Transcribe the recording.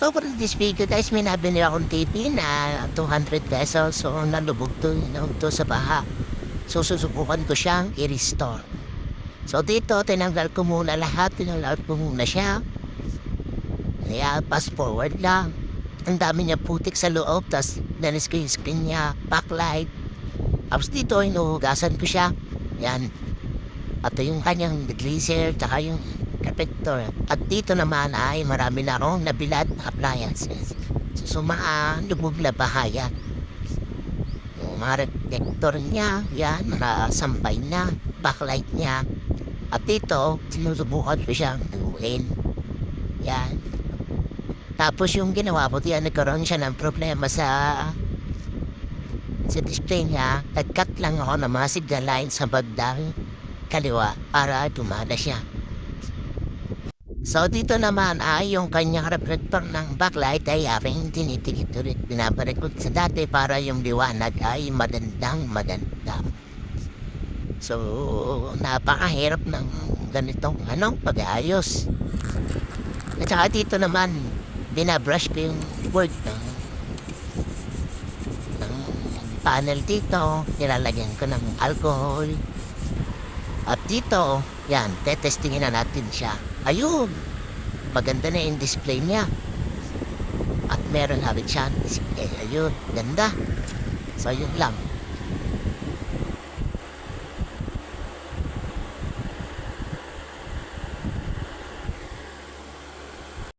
So for this video guys, may nabili akong TV na 200 pesos. So nalubog to sa baha. So susubukan ko siyang i-restore. So dito, tinanggal ko muna lahat. Tinanggal ko muna siya. Kaya fast forward lang. Ang dami niya putik sa loob. Tapos nanis ko yung screen niya, backlight. Tapos dito, inuhugasan ko siya. Yan. At yung kanyang degreaser, tsaka yung protector. At dito naman ay marami na akong nabilad na appliances. So lubog na bahaya. Yung mga reflector niya, yan, mga sampay na, backlight niya. At dito, sinusubukan ko siyang gawin. Yan. Tapos yung ginawa ko, diyan nagkaroon siya ng problema sa display niya. Nag-cut lang ako ng mga signal line sa bandang kaliwa para tumada siya. So dito naman ay yung kanyang reflector ng backlight ay aking tinitigit ulit. Binabalik ko sa dati para yung liwanag ay maganda. So napakahirap ng ganitong pag-aayos. At saka dito naman binabrush ko yung board ng panel dito. Nilalagyan ko ng alcohol. At dito, yan, tetestingin na natin siya. Ayun, maganda na yung display niya. At meron habit siya display. Ayun, ganda. So, yun lang.